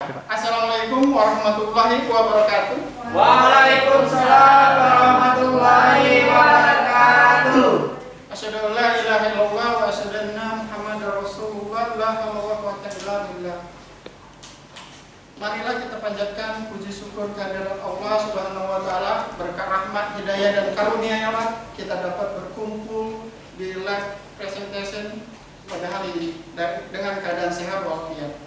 Assalamualaikum warahmatullahi wabarakatuh. Waalaikumsalam warahmatullahi wabarakatuh. Asyhadu an la ilaha illallah wa asyhadu anna Muhammadar Rasulullah la haula wa la quwwata illa billah. Marilah kita panjatkan puji syukur kehadirat Allah Subhanahu wa taala, berkat rahmat, hidayah dan karunia-Nya kita dapat berkumpul di live presentation pada hari ini dengan keadaan sehat walafiat.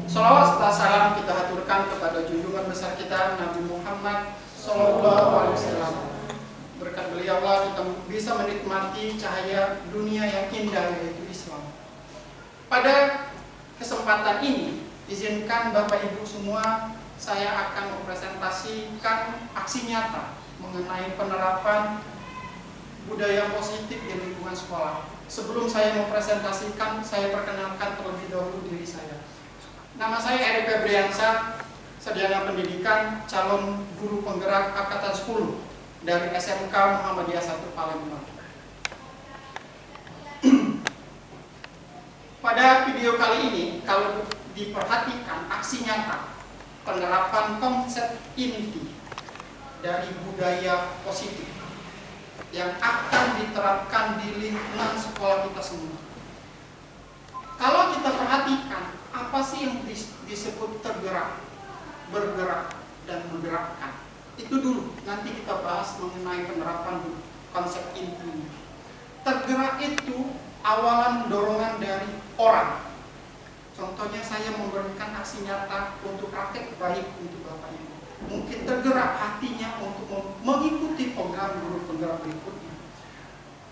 Shalawat serta salam kita haturkan kepada junjungan besar kita Nabi Muhammad Sallallahu Alaihi Wasallam. Berkat beliau Allah kita bisa menikmati cahaya dunia yang indah yaitu Islam. Pada kesempatan ini, izinkan Bapak Ibu semua saya akan mempresentasikan aksi nyata mengenai penerapan budaya positif di lingkungan sekolah. Sebelum saya mempresentasikan, saya perkenalkan terlebih dahulu diri saya. Nama saya Eri Febriansyah, sarjana pendidikan, calon guru penggerak angkatan 10 dari SMK Muhammadiyah 1 Palembang. Pada video kali ini, kalau diperhatikan aksi nyata penerapan konsep inti dari budaya positif yang akan diterapkan di lingkungan sekolah kita semua. Kalau kita perhatikan, apa sih yang disebut tergerak, bergerak, dan menggerakkan? Itu dulu, nanti kita bahas mengenai penerapan konsep inti. Tergerak itu awalan dorongan dari orang. Contohnya saya memberikan aksi nyata untuk praktek baik untuk Bapak Ibu. Mungkin tergerak hatinya untuk mengikuti program guru penggerak berikutnya.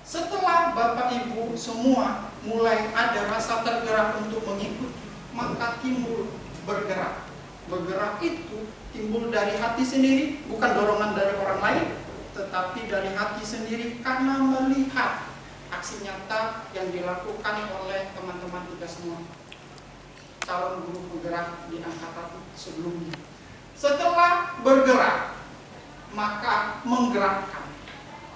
Setelah Bapak Ibu semua mulai ada rasa tergerak untuk mengikuti, maka timbul bergerak. Bergerak itu timbul dari hati sendiri, bukan dorongan dari orang lain, tetapi dari hati sendiri karena melihat aksi nyata yang dilakukan oleh teman-teman kita semua, calon guru penggerak di angkatan sebelumnya. Setelah bergerak, maka menggerakkan.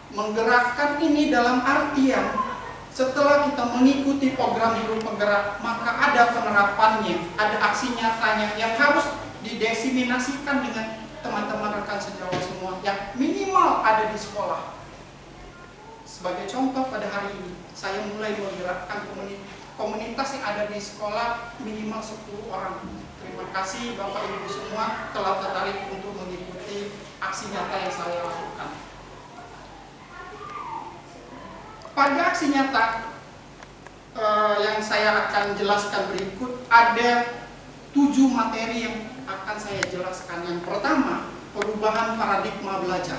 Menggerakkan ini dalam artian setelah kita mengikuti program guru penggerak, maka ada penerapannya, ada aksi nyatanya yang harus didesiminasikan dengan teman-teman rekan sejawat semua yang minimal ada di sekolah. Sebagai contoh pada hari ini, saya mulai menggerakkan komunitas yang ada di sekolah minimal 10 orang. Terima kasih Bapak Ibu semua telah tertarik untuk mengikuti aksi nyata yang saya lakukan. Pada aksi nyata yang saya akan jelaskan berikut, ada 7 materi yang akan saya jelaskan. Yang pertama, perubahan paradigma belajar.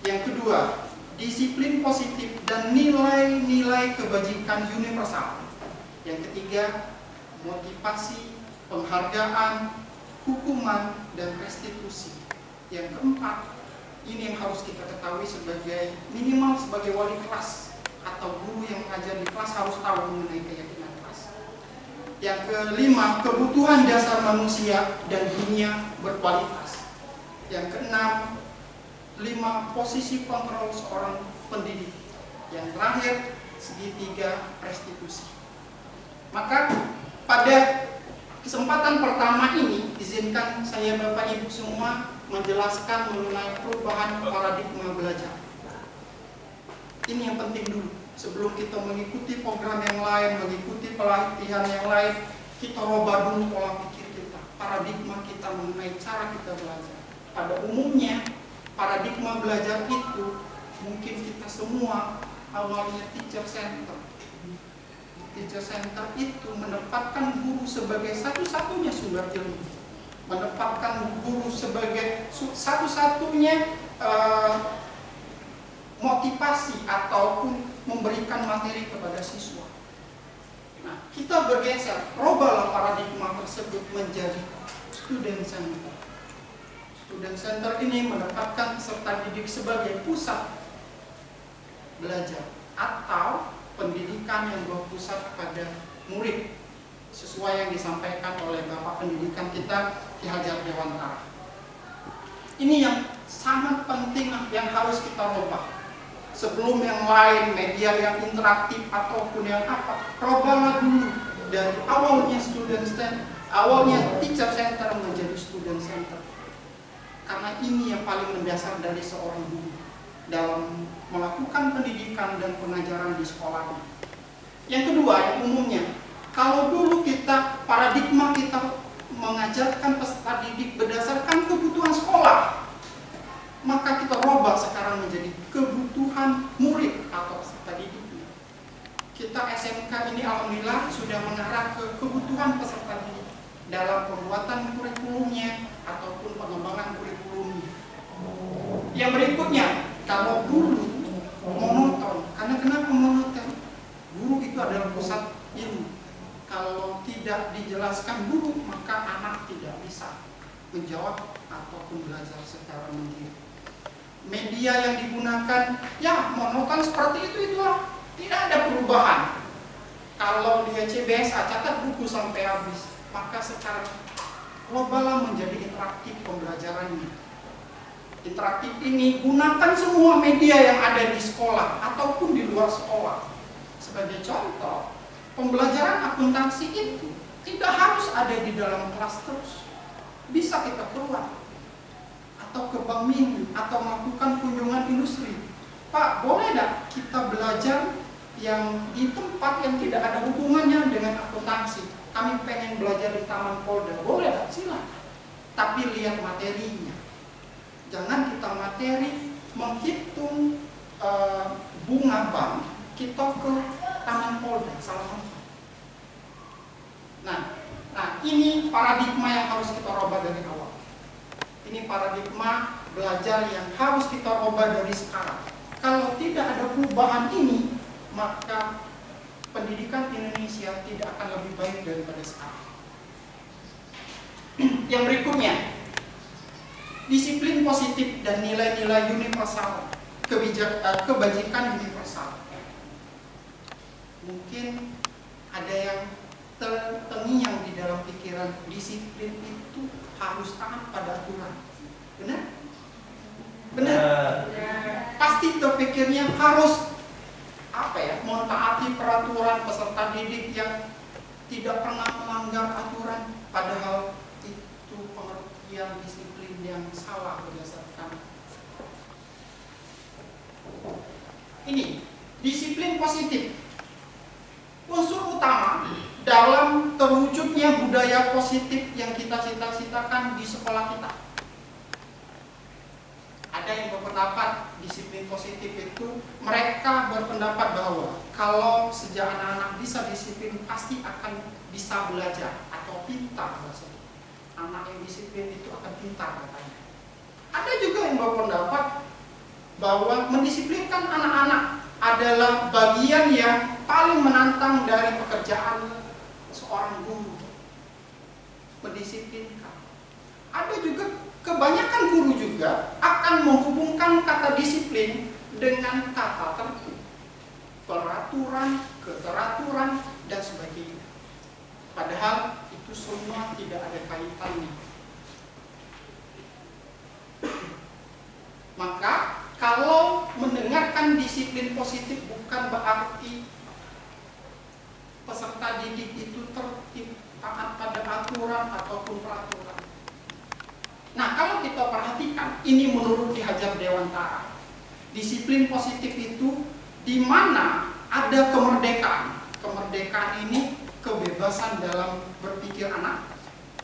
Yang kedua, disiplin positif dan nilai-nilai kebajikan universal. Yang ketiga, motivasi, penghargaan, hukuman, dan restitusi. Yang keempat, ini yang harus kita ketahui sebagai minimal sebagai wali kelas atau guru yang mengajar di kelas harus tahu mengenai keyakinan kelas. Yang kelima, kebutuhan dasar manusia dan dunia berkualitas. Yang keenam, 5 posisi kontrol seorang pendidik. Yang terakhir, segitiga restitusi. Maka pada kesempatan pertama ini, izinkan saya Bapak Ibu semua menjelaskan mengenai perubahan paradigma belajar. Ini yang penting dulu. Sebelum kita mengikuti program yang lain, mengikuti pelatihan yang lain, kita rubah dulu pola pikir kita, paradigma kita mengenai cara kita belajar. Pada umumnya, paradigma belajar itu mungkin kita semua awalnya teacher center. Teacher center itu menempatkan guru sebagai satu-satunya sumber ilmu, menempatkan guru sebagai satu-satunya motivasi ataupun memberikan materi kepada siswa. Nah, kita bergeser, robahlah paradigma tersebut menjadi student center. Student center ini menempatkan peserta didik sebagai pusat belajar atau pendidikan yang berpusat pada murid sesuai yang disampaikan oleh Bapak Pendidikan kita Ki Hajar Dewantara. Ini yang sangat penting yang harus kita rubah. Sebelum yang lain, media yang interaktif ataupun yang apa, rubahlah dulu dari awalnya student stand Awalnya teacher center menjadi student center. Karena ini yang paling mendasar dari seorang guru dalam melakukan pendidikan dan pengajaran di sekolahnya. Yang kedua, yang umumnya, kalau dulu paradigma kita mengajarkan peserta didik berdasarkan kebutuhan sekolah, maka kita robah sekarang menjadi kebutuhan murid atau peserta didik. Kita SMK ini alhamdulillah sudah mengarah ke kebutuhan peserta didik dalam pembuatan kurikulumnya ataupun pengembangan kurikulumnya. Yang berikutnya, kalau dulu monoton, karena kenapa monoton? Guru itu adalah pusat ilmu. Kalau tidak dijelaskan guru, maka anak tidak bisa menjawab ataupun belajar secara mandiri. Media yang digunakan, ya monoton seperti itulah, tidak ada perubahan. Kalau dia CBSA catat buku sampai habis, maka sekarang globalnya menjadi interaktif pembelajarannya. Interaktif ini gunakan semua media yang ada di sekolah ataupun di luar sekolah. Sebagai contoh, pembelajaran akuntansi itu tidak harus ada di dalam kelas terus. Bisa kita keluar atau ke bank mini atau melakukan kunjungan industri. Pak, boleh tidak kita belajar yang di tempat yang tidak ada hubungannya dengan akuntansi? Kami pengen belajar di Taman Polda, boleh tidak? Silakan. Tapi lihat materinya. Jangan kita materi menghitung bunga bank, kita ke Taman Polda, salah satu. Nah, ini paradigma yang harus kita robah dari awal. Ini paradigma belajar yang harus kita robah dari sekarang. Kalau tidak ada perubahan ini, maka pendidikan Indonesia tidak akan lebih baik daripada sekarang. Yang berikutnya, disiplin positif dan nilai-nilai universal, kebajikan universal. Mungkin ada yang terngiang di dalam pikiran, disiplin itu harus taat pada aturan. Benar? Benar? Pasti terpikirnya harus mentaati peraturan peserta didik yang tidak pernah melanggar aturan, padahal itu pengertian disiplin yang salah berdasarkan ini. Disiplin positif, unsur utama dalam terwujudnya budaya positif yang kita cita-citakan di sekolah kita. Ada yang berpendapat disiplin positif itu, mereka berpendapat bahwa kalau sejak anak-anak bisa disiplin pasti akan bisa belajar atau pintar. Anak yang disiplin itu akan pintar katanya. Ada juga yang berpendapat bahwa mendisiplinkan anak-anak adalah bagian yang paling menantang dari pekerjaan seorang guru. Mendisiplinkan. Ada juga kebanyakan guru juga akan menghubungkan kata disiplin dengan kata tertib, peraturan, keteraturan, dan sebagainya. Padahal itu semua tidak ada kaitannya. Maka kalau mendengarkan disiplin positif bukan berarti peserta didik itu tertib, taat pada aturan ataupun peraturan. Nah, kalau kita perhatikan, ini menurut Ki Hajar Dewantara, disiplin positif itu di mana ada kemerdekaan. Kemerdekaan ini kebebasan dalam berpikir anak.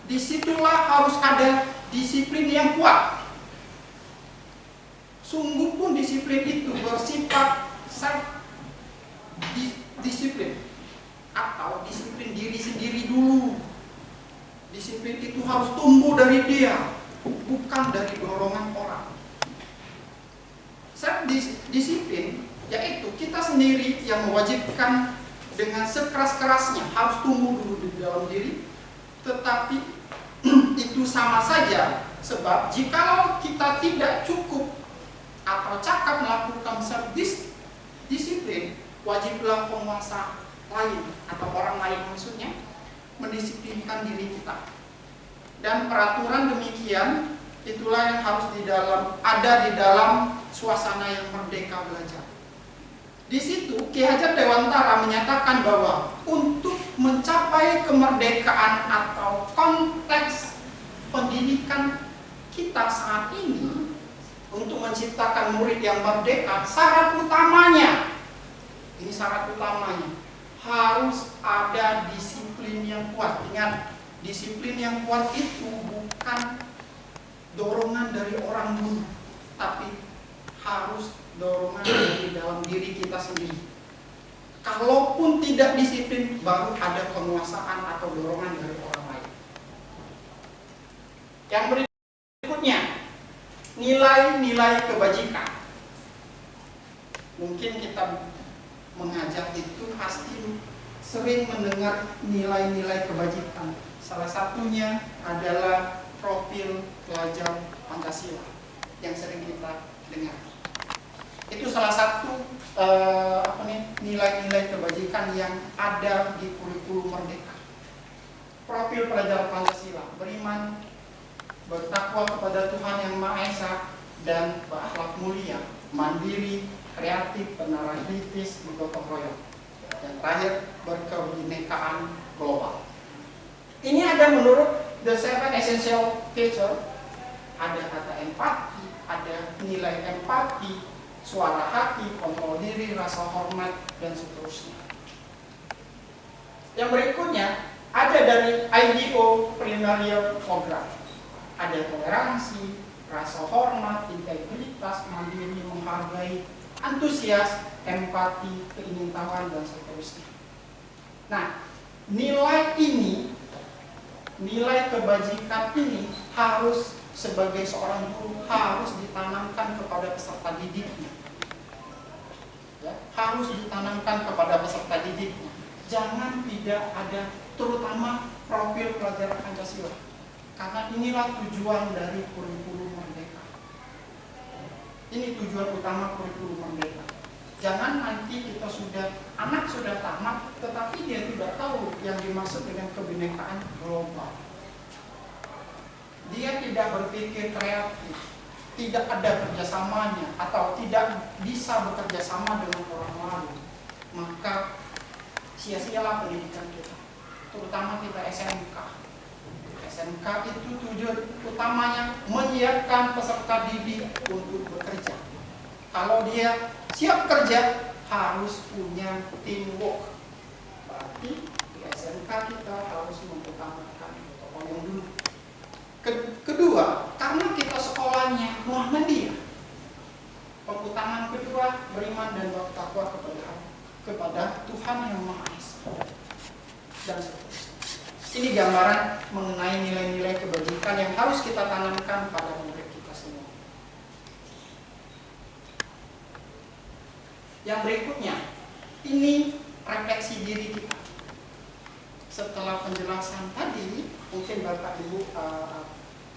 Disitulah harus ada disiplin yang kuat. Sungguh pun disiplin itu bersifat disiplin atau disiplin diri sendiri dulu. Disiplin itu harus tumbuh dari dia, bukan dari dorongan orang. Disiplin yaitu kita sendiri yang mewajibkan dengan sekeras-kerasnya harus tumbuh dulu di dalam diri. Tetapi itu sama saja, sebab jikalau kita tidak cukup atau cakap melakukan disiplin, wajiblah penguasa lain atau orang lain maksudnya mendisiplinkan diri kita. Dan peraturan demikian itulah yang harus ada di dalam suasana yang merdeka belajar. Di situ Ki Hajar Dewantara menyatakan bahwa untuk mencapai nilai kemerdekaan atau konteks pendidikan kita saat ini untuk menciptakan murid yang merdeka, syarat utamanya, ini syarat utamanya, harus ada disiplin yang kuat. Ingat, disiplin yang kuat itu bukan dorongan dari orang guru, tapi harus dorongan dari dalam diri kita sendiri. Kalaupun tidak disiplin, baru ada penguasaan atau dorongan dari orang lain. Yang berikutnya, nilai-nilai kebajikan. Mungkin kita mengajar itu pasti sering mendengar nilai-nilai kebajikan. Salah satunya adalah profil pelajar Pancasila yang sering kita dengar. Itu salah satu nilai-nilai kebajikan yang ada di kurikulum Merdeka. Profil pelajar Pancasila: beriman, bertakwa kepada Tuhan Yang Maha Esa, dan berakhlak mulia, mandiri, kreatif, penarasitis, bergotong royong. Yang terakhir, berkebinekaan global. Ini ada menurut The Seven Essential Features. Ada kata empati, ada nilai empati, suara hati, kontrol diri, rasa hormat, dan seterusnya. Yang berikutnya ada dari IDO Preliminary Program. Ada toleransi, rasa hormat, integritas, mandiri, menghargai, antusias, empati, keingintahuan, dan seterusnya. Nah, nilai ini, nilai kebajikan ini harus sebagai seorang guru harus ditanamkan kepada peserta didiknya. Ya, harus ditanamkan kepada peserta didiknya. Jangan tidak ada, terutama profil pelajar Pancasila. Karena inilah tujuan dari kurikulum Merdeka. Ini tujuan utama kurikulum Merdeka. Jangan nanti kita anak sudah tamat, tetapi dia tidak tahu yang dimaksud dengan kebinekaan global. Dia tidak berpikir kreatif, tidak ada kerjasamanya, atau tidak bisa bekerja sama dengan orang lain, maka sia-sialah pendidikan kita, terutama kita SMK. SMK itu tujuan utamanya menyiapkan peserta didik untuk bekerja. Kalau dia siap kerja, harus punya teamwork. Berarti di SMK kita harus mengutamakan gotong royong dulu. Kedua, karena kita sekolahnya Muhammadiyah, pengutamaan kedua, beriman dan bertakwa kepada Tuhan Yang Maha Esa, dan seterusnya. Ini gambaran mengenai nilai-nilai kebajikan yang harus kita tanamkan pada murid kita semua. Yang berikutnya, ini refleksi diri kita. Setelah penjelasan tadi, mungkin Bapak Ibu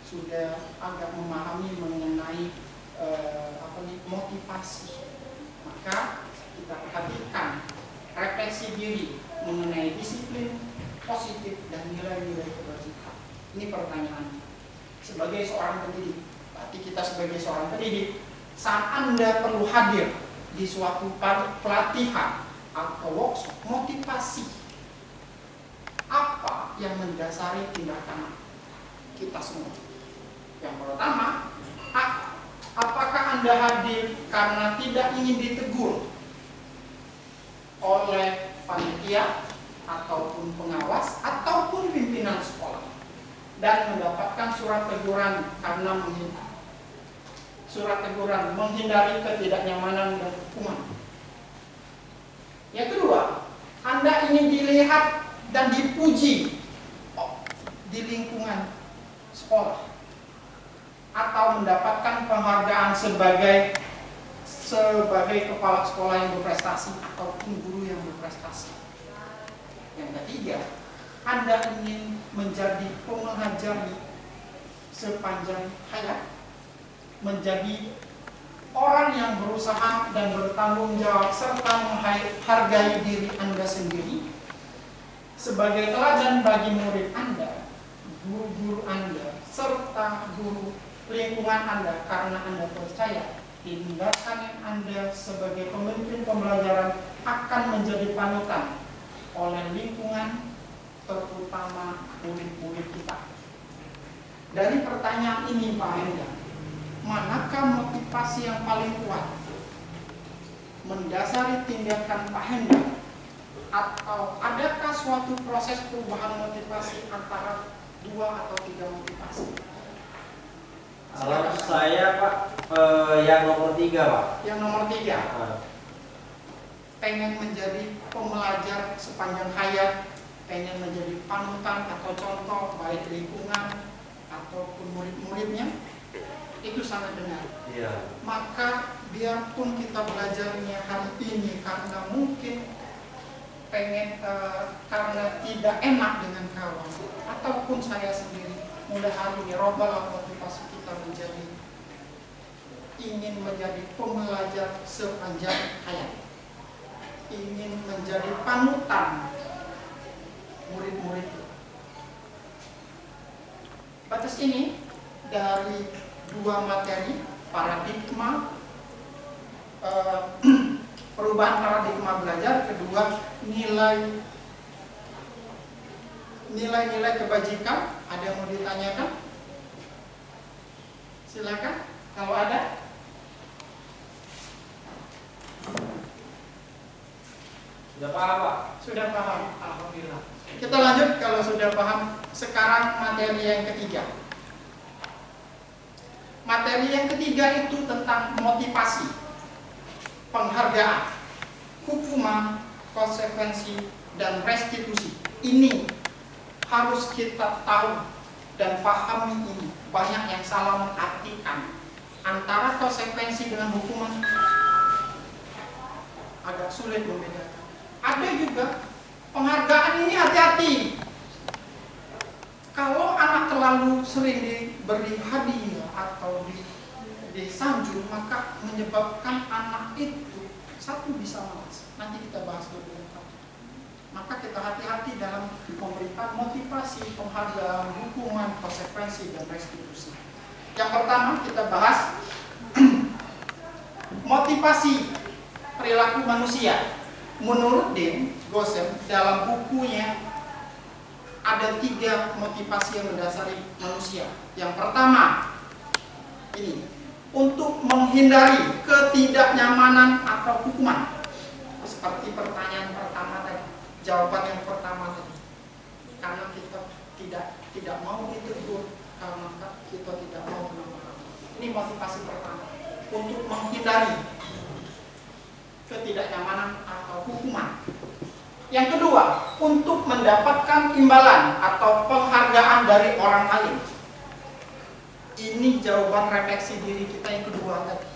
sudah agak memahami mengenai motivasi. Maka kita perhatikan refleksi diri mengenai disiplin, positif, dan nilai-nilai kebajikan. Ini pertanyaannya. Sebagai seorang pendidik, berarti kita sebagai seorang pendidik, saat Anda perlu hadir di suatu pelatihan atau workshop, motivasi apa yang mendasari tindakan kita semua? Yang pertama, apakah Anda hadir karena tidak ingin ditegur oleh panitia ataupun pengawas ataupun pimpinan sekolah dan mendapatkan surat teguran karena menghindari ketidaknyamanan dan hukuman? Yang kedua, Anda ingin dilihat dan dipuji di lingkungan sekolah atau mendapatkan penghargaan sebagai kepala sekolah yang berprestasi ataupun guru yang berprestasi. Yang ketiga, Anda ingin menjadi pengajar sepanjang hayat, menjadi orang yang berusaha dan bertanggung jawab serta menghargai diri Anda sendiri sebagai teladan bagi murid Anda, guru-guru Anda, serta guru lingkungan Anda, karena Anda percaya tindakan Anda sebagai pemimpin pembelajaran akan menjadi panutan oleh lingkungan, anak murid-murid kita. Dari pertanyaan ini Pak Hendra, manakah motivasi yang paling kuat mendasari tindakan Pak Hendra? Atau adakah suatu proses perubahan motivasi antara 2 atau 3 motivasi? Kalau saya Pak, yang nomor 3 Pak. Yang nomor 3, pengen menjadi pembelajar sepanjang hayat, pengen menjadi panutan atau contoh baik lingkungan ataupun murid-muridnya, itu sangat benar. Iya. Maka biarpun kita belajarnya hari ini karena mungkin pengen karena tidak enak dengan kawan ataupun saya sendiri, mulai hari ini robalah motivasi kita menjadi ingin menjadi pembelajar sepanjang hayat, ingin menjadi panutan murid-murid. Batas ini dari 2 materi, paradigma perubahan paradigma belajar, kedua nilai-nilai kebajikan. Ada yang mau ditanyakan? Silakan kalau ada. Sudah paham Pak? Sudah paham, alhamdulillah. Kita lanjut kalau sudah paham. Sekarang materi yang ketiga. Materi yang ketiga itu tentang motivasi, penghargaan, hukuman, konsekuensi, dan restitusi. Ini harus kita tahu dan pahami ini. Banyak yang salah mengartikan antara konsekuensi dengan hukuman, agak sulit membedakan. Ada juga penghargaan ini, hati-hati. Kalau anak terlalu sering diberi hadiah atau disanjung, maka menyebabkan anak itu satu bisa malas. Nanti kita bahas lebih lanjut. Maka kita hati-hati dalam memberikan motivasi, penghargaan, hukuman, konsekuensi, dan restitusi. Yang pertama kita bahas motivasi perilaku manusia. Menurut Dean Goosen dalam bukunya ada 3 motivasi yang mendasari manusia. Yang pertama ini untuk menghindari ketidaknyamanan atau hukuman. Seperti pertanyaan pertama tadi, jawaban yang pertama tadi. Karena kita tidak mau ditegur, karena kita tidak mau kenapa-napa. Ini motivasi pertama, untuk menghindari ketidaknyamanan atau hukuman. Yang kedua, untuk mendapatkan imbalan atau penghargaan dari orang lain. Ini jawaban refleksi diri kita yang kedua tadi.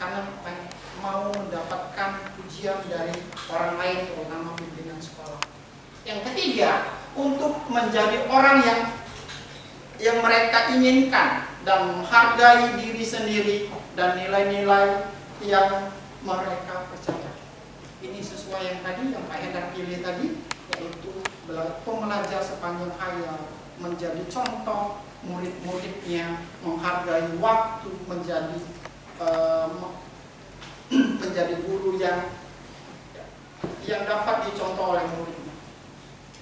Karena mau mendapatkan pujian dari orang lain, terutama pimpinan sekolah. Yang ketiga, untuk menjadi orang yang mereka inginkan dan menghargai diri sendiri dan nilai-nilai yang mereka percaya. Ini sesuai yang tadi yang Pak Hendra pilih tadi, yaitu pembelajar sepanjang hayat, menjadi contoh murid-muridnya, menghargai waktu, menjadi guru yang dapat dicontoh oleh muridnya.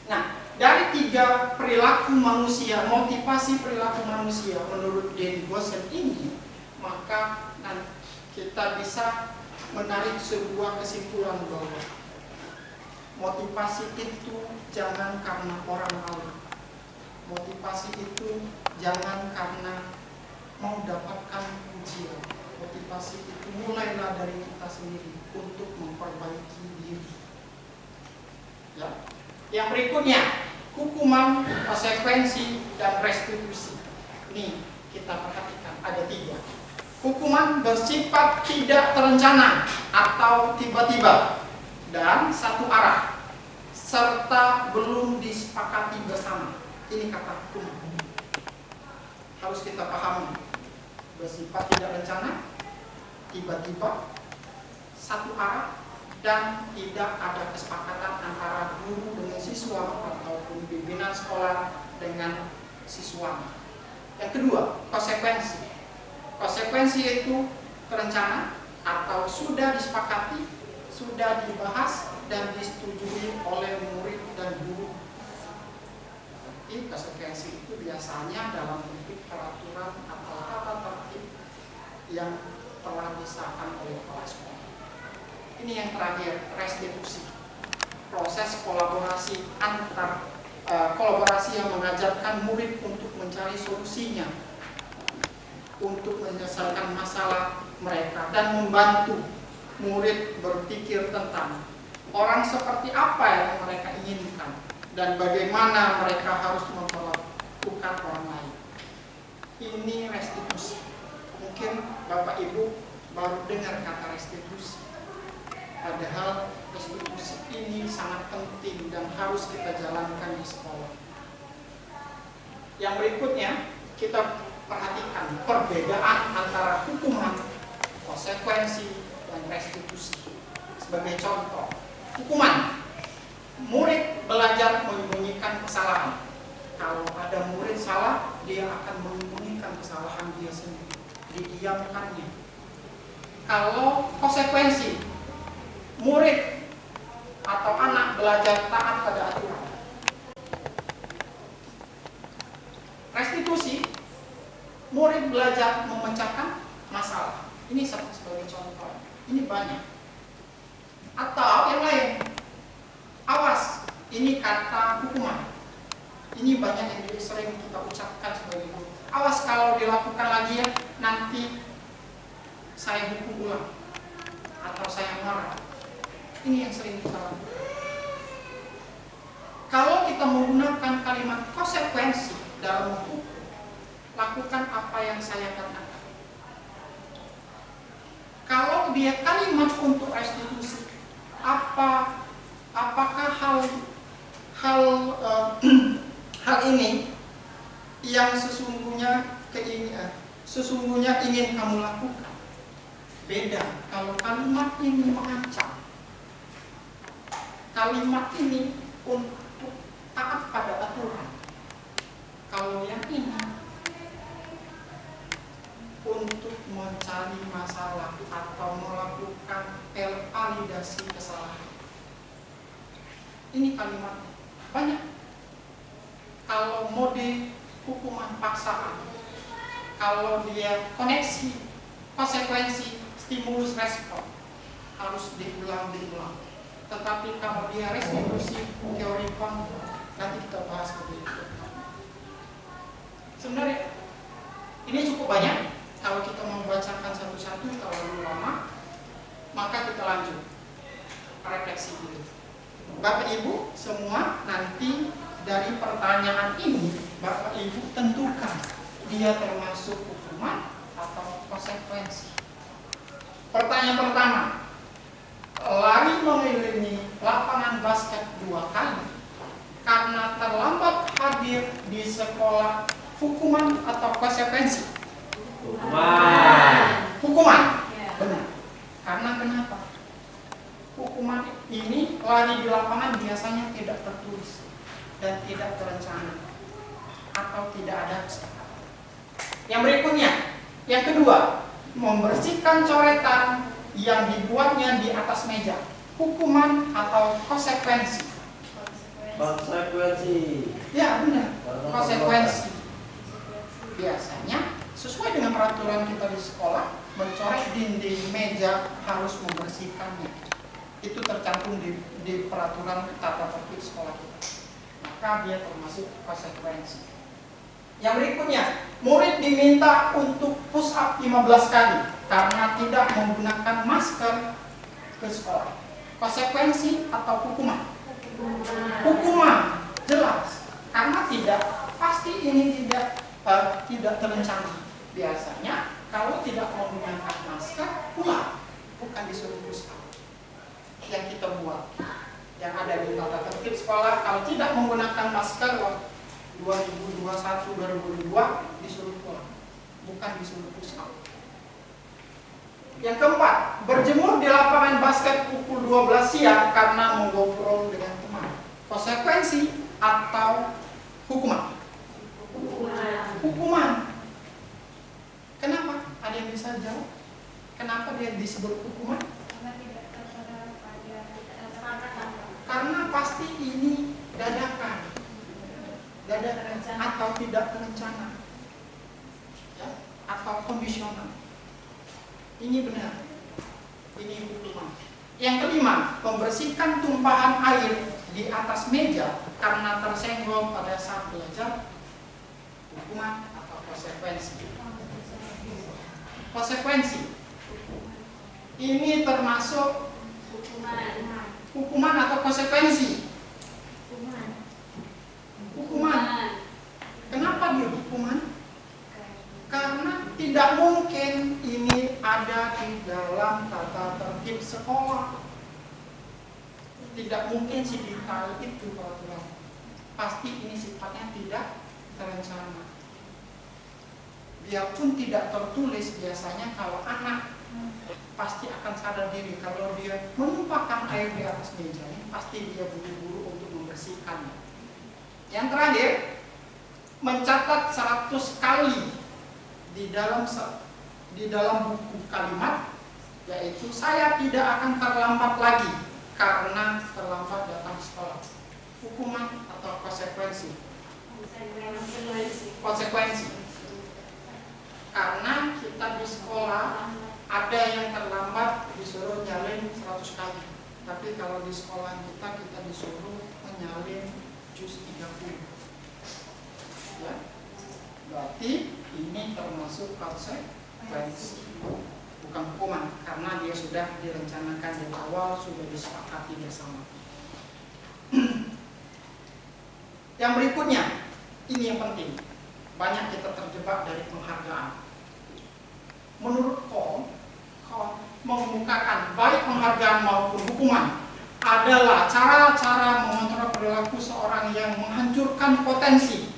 Nah, dari 3 perilaku manusia, motivasi perilaku manusia menurut Dean Goosen ini, maka kita bisa menarik sebuah kesimpulan bahwa motivasi itu jangan karena orang lain. Motivasi itu jangan karena mau dapatkan pujian. Motivasi itu mulailah dari kita sendiri untuk memperbaiki diri. Ya. Yang berikutnya, hukuman, konsekuensi, dan restitusi. Ini kita perhatikan, ada 3. Hukuman bersifat tidak terencana atau tiba-tiba dan satu arah, serta belum disepakati bersama. Ini kata hukuman. Harus kita pahami. Bersifat tidak rencana, tiba-tiba, satu arah, dan tidak ada kesepakatan antara guru dengan siswa ataupun pimpinan sekolah dengan siswa. Yang kedua, konsekuensi. Konsekuensi itu terencana atau sudah disepakati, sudah dibahas dan disetujui oleh murid dan guru. Tapi konsekuensi itu biasanya dalam bentuk peraturan atau tata tertib yang telah disahkan oleh kepala sekolah. Ini yang terakhir, restitusi. Proses kolaborasi kolaborasi yang mengajarkan murid untuk mencari solusinya, untuk menyelesaikan masalah mereka dan membantu murid berpikir tentang orang seperti apa yang mereka inginkan dan bagaimana mereka harus memperlakukan orang lain. Ini restitusi. Mungkin Bapak Ibu baru dengar kata restitusi. Padahal restitusi ini sangat penting dan harus kita jalankan di sekolah. Yang berikutnya, kita perhatikan perbedaan antara hukuman, konsekuensi, dan restitusi. Sebagai contoh, hukuman, murid belajar menyembunyikan kesalahan. Kalau ada murid salah, dia akan menyembunyikan kesalahan dia sendiri, didiamkannya. Kalau konsekuensi, murid atau anak belajar taat pada aturan. Restitusi, murid belajar memecahkan masalah. Ini sebagai contoh. Ini banyak. Atau yang lain, awas, ini kata hukuman. Ini banyak yang sering kita ucapkan sebagai guru. Awas kalau dilakukan lagi ya, nanti saya hukum ulang atau saya marah. Ini yang sering kita lakukan. Kalau kita menggunakan kalimat konsekuensi dalam hukum, lakukan apa yang saya katakan. Kalau dia kalimat untuk restitusi, apakah hal ini yang sesungguhnya ingin kamu lakukan? Beda kalau kalimat ini mengancam. Kalimat ini untuk taat pada aturan. Kalau yang ini untuk mencari masalah atau melakukan validasi kesalahan. Ini kalimatnya banyak. Kalau mode hukuman paksaan, kalau dia koneksi, konsekuensi, stimulus respon, harus diulang. Tetapi kalau dia restitusi, teori konflik, nanti kita bahas lebih lanjut. Sebenarnya ini cukup banyak. Kalau kita membacakan satu-satu terlalu lama, maka kita lanjut refleksi dulu. Bapak Ibu semua, nanti dari pertanyaan ini Bapak Ibu tentukan dia termasuk hukuman atau konsekuensi. Pertanyaan pertama, lari mengelilingi lapangan basket 2 kali karena terlambat hadir di sekolah, hukuman atau konsekuensi? Hukuman. Benar. Karena kenapa? Hukuman ini lari di lapangan biasanya tidak tertulis dan tidak terencana atau tidak ada kesepakatan. Yang berikutnya, yang kedua, membersihkan coretan yang dibuatnya di atas meja. Hukuman atau konsekuensi? Konsekuensi. Ya benar, konsekuensi. Biasanya sesuai dengan peraturan kita di sekolah, mencoret dinding meja harus membersihkannya. Itu tercantum di peraturan tata tertib sekolah kita. Maka dia termasuk konsekuensi. Yang berikutnya, murid diminta untuk push up 15 kali karena tidak menggunakan masker ke sekolah. Konsekuensi atau hukuman? Hukuman, jelas. Karena pasti ini tidak terencana. Biasanya kalau tidak menggunakan masker, pulang, bukan disuruh push up. Yang kita buat, yang ada di tata tertib sekolah, kalau tidak menggunakan masker 2021-2022 disuruh pulang, bukan disuruh push up. Yang keempat, berjemur di lapangan basket pukul 12 siang karena mengobrol dengan teman. Konsekuensi atau hukuman? Hukuman. Kenapa? Ada yang bisa jawab? Kenapa dia disebut hukuman? Karena pasti ini dadakan. Tidak ada atau tidak terencana, ya, atau kondisional. Ini benar. Ini hukuman. Yang kelima, membersihkan tumpahan air di atas meja karena tersenggol pada saat belajar, hukuman atau konsekuensi. Konsekuensi ini termasuk hukuman atau konsekuensi. Hukuman. Kenapa dia hukuman? Karena tidak mungkin ini ada di dalam tata tertib sekolah. Tidak mungkin si detail itu peraturan. Pasti ini sifatnya tidak terencana. Biarpun tidak tertulis, biasanya kalau anak pasti akan sadar diri kalau dia menumpahkan air di atas meja ini, pasti dia buru-buru untuk membersihkannya. Yang terakhir, mencatat 100 kali di dalam buku kalimat, yaitu saya tidak akan terlambat lagi karena terlambat datang ke sekolah. Hukuman atau konsekuensi? Konsekuensi. Karena kita di sekolah ada yang terlambat disuruh nyalin 100 kali. Tapi kalau di sekolah kita disuruh menyalin jus 30. Ya. Berarti ini termasuk konsekuensi, bukan hukuman, karena dia sudah direncanakan dari awal, sudah disepakati bersama. Yang berikutnya, ini yang penting. Banyak kita terjebak dari penghargaan. Menurut Cole mengemukakan baik penghargaan maupun hukuman adalah cara-cara mengontrol perilaku seorang yang menghancurkan potensi.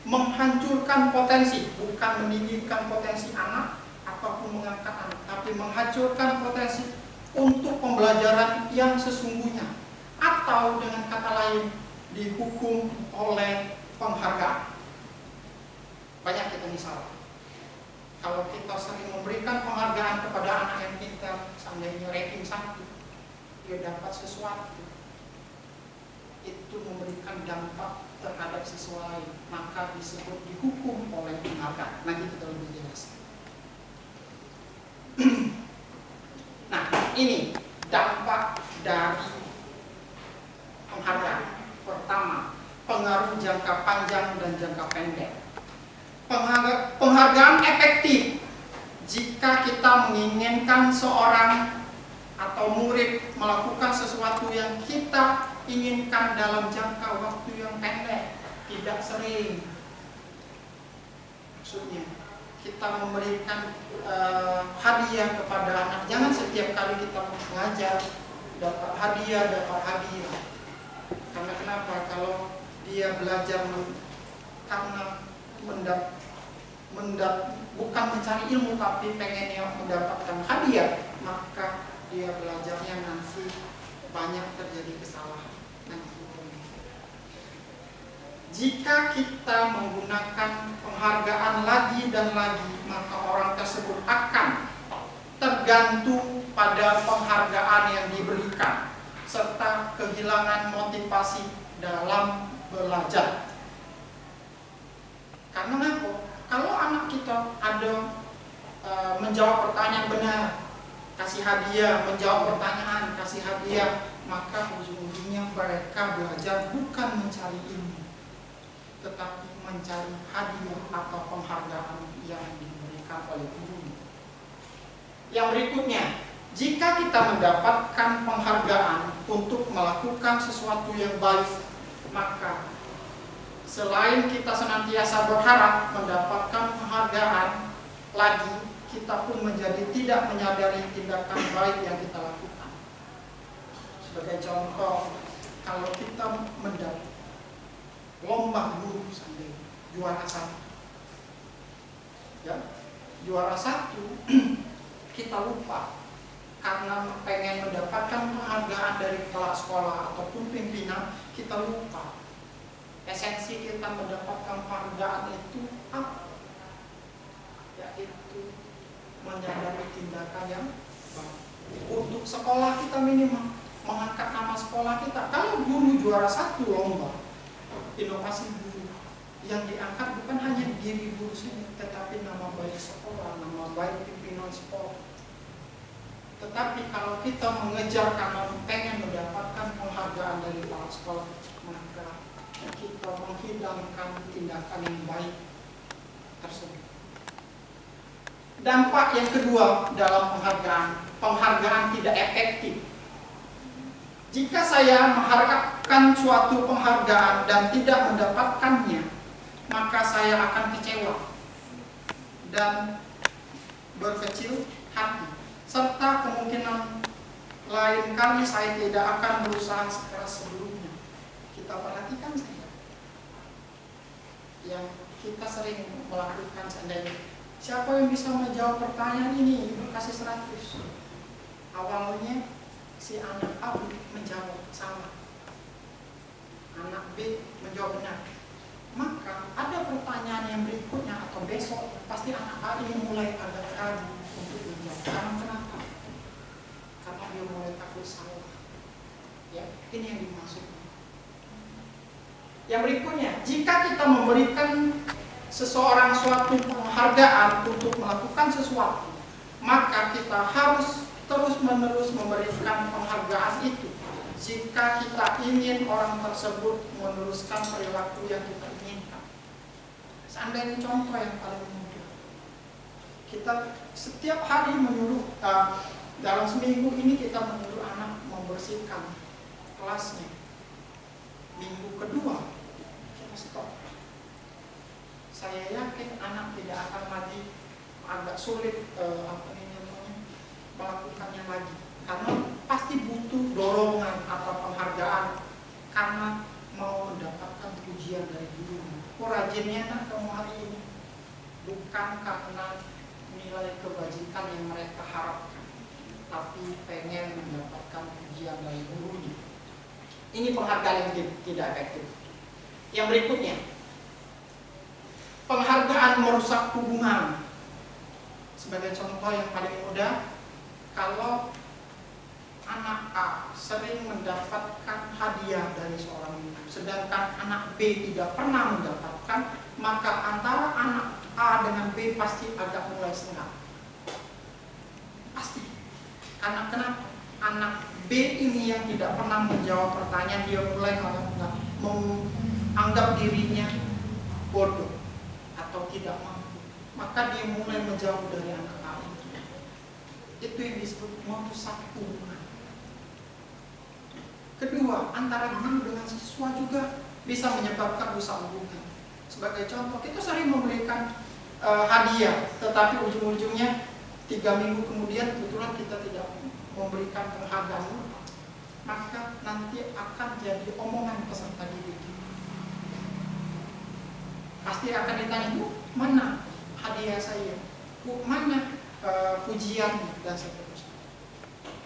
Menghancurkan potensi, bukan meninggikan potensi anak ataupun mengangkat anak, tapi menghancurkan potensi untuk pembelajaran yang sesungguhnya, atau dengan kata lain dihukum oleh penghargaan. Banyak kita misal, kalau kita sering memberikan penghargaan kepada anak yang pintar, seandainya ranking 1, dia dapat sesuatu, itu memberikan dampak terhadap siswa lain, maka disebut dihukum oleh penghargaan. Nanti kita lebih jelas. Nah, ini dampak dari penghargaan. Pertama, pengaruh jangka panjang dan jangka pendek. Penghargaan efektif jika kita menginginkan seorang atau murid melakukan sesuatu yang kita inginkan dalam jangka waktu yang pendek, tidak sering. Maksudnya, kita memberikan hadiah kepada anak. Jangan setiap kali kita mengajar dapat hadiah. Karena kenapa? Kalau dia belajar karena bukan mencari ilmu tapi pengennya mendapatkan hadiah, maka dia belajarnya nanti banyak terjadi kesalahan. Jika kita menggunakan penghargaan lagi dan lagi, maka orang tersebut akan tergantung pada penghargaan yang diberikan serta kehilangan motivasi dalam belajar. Karena apa? Kalau anak kita ada menjawab pertanyaan benar, kasih hadiah, menjawab pertanyaan, kasih hadiah, maka ujung-ujungnya mereka belajar bukan mencari ilmu, tetapi mencari hadiah atau penghargaan yang diberikan oleh guru. Yang berikutnya, jika kita mendapatkan penghargaan untuk melakukan sesuatu yang baik, maka selain kita senantiasa berharap mendapatkan penghargaan lagi, kita pun menjadi tidak menyadari tindakan baik yang kita lakukan. Sebagai contoh, kalau kita mendapat lomba guru sampai juara 1, ya, juara 1 kita lupa karena pengen mendapatkan penghargaan dari kepala sekolah ataupun pimpinan, kita lupa esensi kita mendapatkan penghargaan itu apa? Yaitu menyadari tindakan yang baik. Untuk sekolah kita minimal mengangkat nama sekolah kita. Kalau guru juara 1 lomba, inovasi guru. Yang diangkat bukan hanya diri guru sendiri, tetapi nama baik sekolah, nama baik pimpinan sekolah. Tetapi kalau kita mengejar karena pengen mendapatkan penghargaan dari kepala sekolah, maka kita menghilangkan tindakan yang baik tersebut. Dampak yang kedua dalam penghargaan tidak efektif. Jika saya mengharapkan suatu penghargaan dan tidak mendapatkannya, maka saya akan kecewa dan berkecil hati, serta kemungkinan lain kali saya tidak akan berusaha sekeras sebelumnya. Kita perhatikan saja yang kita sering melakukan seandainya. Siapa yang bisa menjawab pertanyaan ini? Ibu kasih 100. Awalnya si anak A menjawab salah, anak B menjawab benar. Maka ada pertanyaan yang berikutnya atau besok pasti anak A ini mulai agak ragu untuk menjawab. Karena kenapa? Karena dia mulai takut salah. Ya, ini yang dimaksud. Yang berikutnya, jika kita memberikan seseorang suatu penghargaan untuk melakukan sesuatu, maka kita harus terus-menerus memberikan penghargaan itu jika kita ingin orang tersebut meneruskan perilaku yang kita inginkan. Seandainya contoh yang paling mudah, kita setiap hari menyuruh, dalam seminggu ini kita menyuruh anak membersihkan kelasnya. Minggu kedua kita stop. Saya yakin anak tidak akan lagi agak sulit melakukannya lagi, karena pasti butuh dorongan atau penghargaan karena mau mendapatkan pujian dari guru. Kok rajinnya nak kamu hari ini? Bukan karena nilai kebajikan yang mereka harapkan, tapi pengen mendapatkan pujian dari gurunya. Ini penghargaan yang tidak efektif. Yang berikutnya, penghargaan merusak hubungan. Sebagai contoh yang paling mudah, kalau anak A sering mendapatkan hadiah dari seorang ibu, sedangkan anak B tidak pernah mendapatkan, maka antara anak A dengan B pasti agak mulai senggang. Pasti. Karena kenapa? Anak B ini yang tidak pernah menjawab pertanyaan, dia mulai menganggap dirinya bodoh atau tidak mampu, maka dia mulai menjauh dari anak A itu. Itu yang disebut merusak hubungan. Kedua, antara guru dengan siswa juga bisa menyebabkan rusak hubungan. Sebagai contoh, kita sering memberikan hadiah, tetapi ujung-ujungnya 3 minggu kemudian kebetulan kita tidak memberikan penghargaan, maka nanti akan jadi omongan peserta didik. Pasti akan ditanya, Bu, mana hadiah saya? Bu, mana pujian dan seterusnya.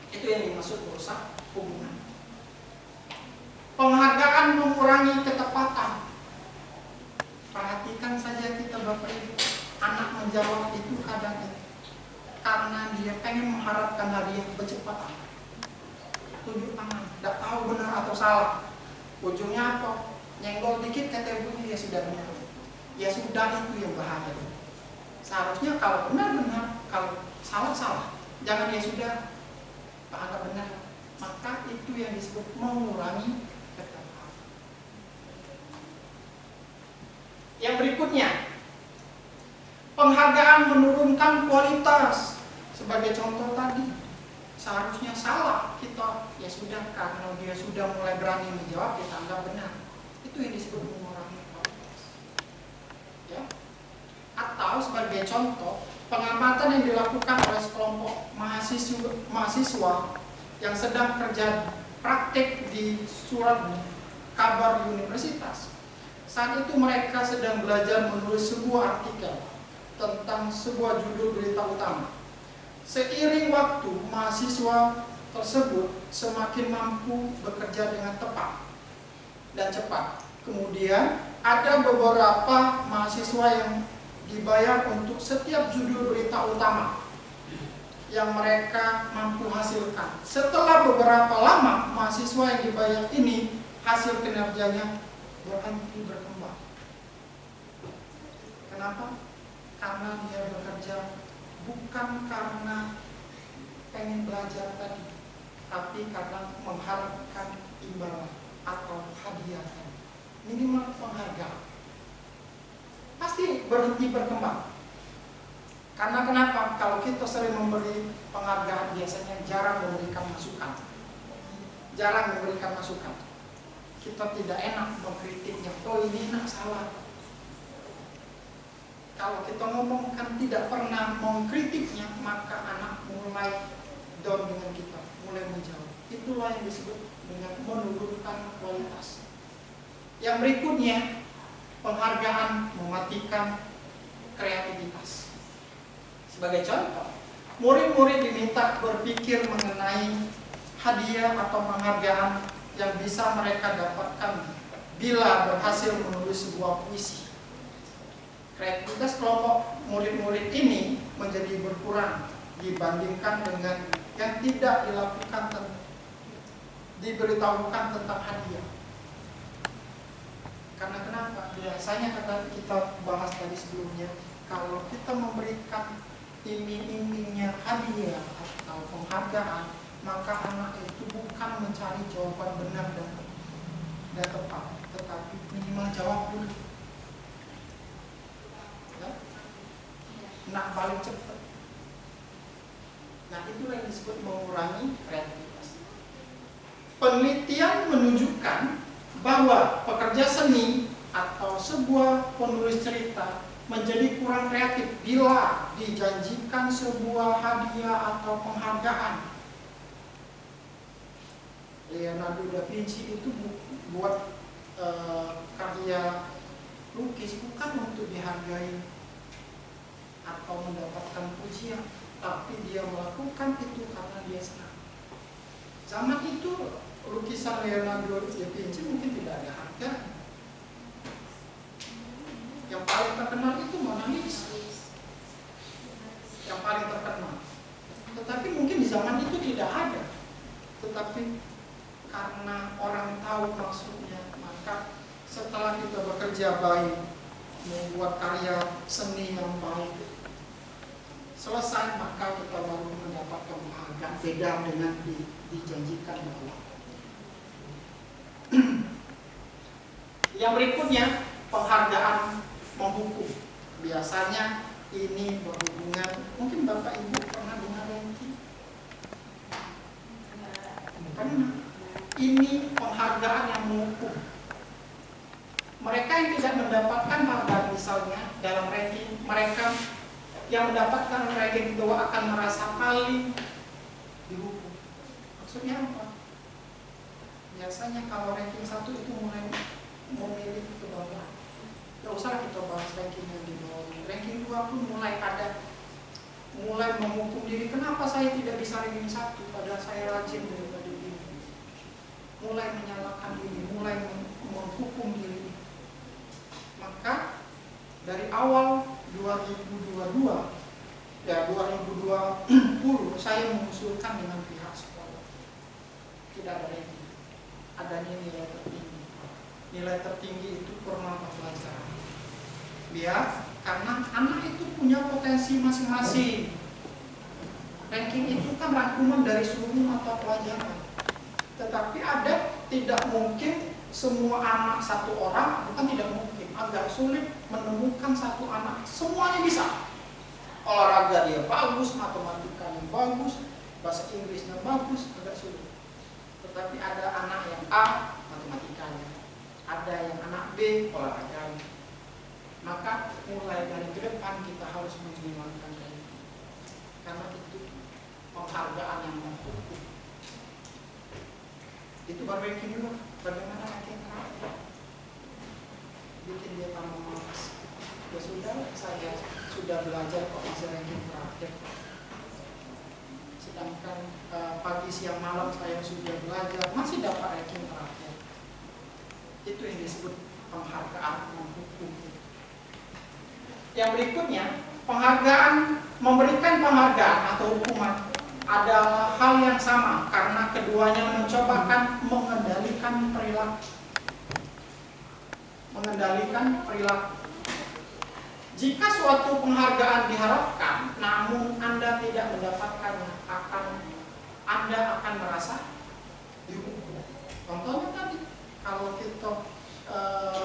Itu yang dimaksud merusak hubungan. Penghargaan mengurangi ketepatan. Perhatikan saja kita Bapak Ibu, anak menjawab itu kadang karena dia pengen mengharapkan hadiah kecepatan. Tunjuk tangan, tidak tahu benar atau salah. Ujungnya apa? Nyenggol dikit kata ibunya, ya sudah benar. Ya sudah, itu yang bahaya. Seharusnya kalau benar-benar, kalau salah-salah. Jangan ya sudah, anggap benar. Maka itu yang disebut mengurangi ketepatan. Yang berikutnya, penghargaan menurunkan kualitas. Sebagai contoh tadi, seharusnya salah kita, ya sudah, karena dia sudah mulai berani menjawab, kita anggap benar. Itu yang disebut mengurangi kualitas. Ya. Atau sebagai contoh, pengamatan yang dilakukan oleh sekelompok mahasiswa yang sedang kerja praktek di surat kabar universitas. Saat itu mereka sedang belajar menulis sebuah artikel tentang sebuah judul berita utama. Seiring waktu, mahasiswa tersebut semakin mampu bekerja dengan tepat dan cepat. Kemudian ada beberapa mahasiswa yang dibayar untuk setiap judul berita utama yang mereka mampu hasilkan. Setelah beberapa lama, mahasiswa yang dibayar ini hasil kinerjanya berhenti berkembang. Kenapa? Karena dia bekerja bukan karena pengen belajar tadi, tapi karena mengharapkan imbalan atau hadiah, minimal penghargaan. Pasti berhenti berkembang. Karena kenapa? Kalau kita sering memberi penghargaan, biasanya jarang memberikan masukan. Jarang memberikan masukan. Kita tidak enak mengkritiknya. Oh, ini nak salah. Kalau kita ngomong kan tidak pernah mengkritiknya, maka anak mulai down dengan kita, mulai menjauh. Itulah yang disebut dengan menurunkan kualitas. Yang berikutnya, penghargaan mematikan kreativitas. Sebagai contoh, murid-murid diminta berpikir mengenai hadiah atau penghargaan yang bisa mereka dapatkan bila berhasil menulis sebuah puisi. Kreativitas kelompok murid-murid ini menjadi berkurang dibandingkan dengan yang tidak diberitahukan tentang hadiah. Karena kenapa? Biasanya kata kita bahas tadi sebelumnya, kalau kita memberikan iming-imingnya hadiah atau penghargaan, maka anak itu bukan mencari jawaban benar dan tepat, tetapi minimal jawab dulu. Ya? Nak paling cepat. Nah, itulah yang disebut mengurangi kreativitas. Penelitian menunjukkan bahwa pekerja seni atau sebuah penulis cerita menjadi kurang kreatif bila dijanjikan sebuah hadiah atau penghargaan. Leonardo da Vinci itu buat karya lukis bukan untuk dihargai atau mendapatkan pujian, tapi dia melakukan itu karena dia senang. Zaman itu lukisan Leonardo da Vinci mungkin tidak ada harga. Yang paling terkenal itu Mona Lisa, yang paling terkenal. Tetapi mungkin di zaman itu tidak ada. Tetapi karena orang tahu maksudnya, maka setelah kita bekerja baik, membuat karya seni yang baik, selesai, maka kita baru mendapatkan penghargaan. Beda dengan dijanjikan bahwa. Yang berikutnya, penghargaan menghukum. Biasanya ini berhubungan, mungkin Bapak Ibu pernah dengar ranking? Pernah. Ini penghargaan yang menghukum. Mereka yang tidak mendapatkan penghargaan, misalnya dalam ranking, mereka yang mendapatkan ranking kedua akan merasa paling dihukum. Maksudnya apa? Biasanya kalau ranking 1 itu mulai memilih ke bawah. Tidak usah kita bahas ranking yang di bawah. Ranking 2 pun mulai menghukum diri. Kenapa saya tidak bisa ranking 1 padahal saya rajin daripada ini? Mulai menyalahkan diri, mulai menghukum diri. Maka dari awal 2022 saya mengusulkan dengan pihak sekolah. Tidak ada ranking, adanya nilai tertinggi. Nilai tertinggi itu permata pelajaran. Biar karena anak itu punya potensi masing-masing. Ranking itu kan rangkuman dari seluruh mata pelajaran. Tetapi tidak mungkin semua anak satu orang, bukan tidak mungkin, agak sulit menemukan satu anak semuanya bisa. Olahraga dia bagus, matematikanya bagus, bahasa Inggrisnya bagus, agak sulit. Tetapi ada anak yang A, matematikanya, ada yang anak B, olahraganya. Maka mulai dari ke depan kita harus menghilangkan itu, karena itu penghargaan yang menghukum. Itu baru ranking dulu. Bagaimana ranking terakhir? Bikin dia tambah malas. Ya sudah, saya sudah belajar kok masih ranking terakhir. Sedangkan pagi siang malam saya sudah belajar masih dapat ranking terakhir. Itu yang disebut penghargaan menghukum. Yang berikutnya, memberikan penghargaan atau hukuman adalah hal yang sama karena keduanya mencobakan mengendalikan perilaku. mengendalikan perilaku. Jika suatu penghargaan diharapkan, namun Anda tidak mendapatkannya, Anda akan merasa dihukum. Contohnya tadi, kalau kita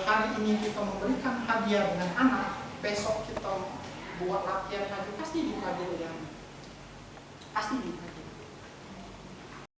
hari ini kita memberikan hadiah dengan anak, besok kita buat latihan lagi, pasti ditagih oleh anak. Pasti ditagih.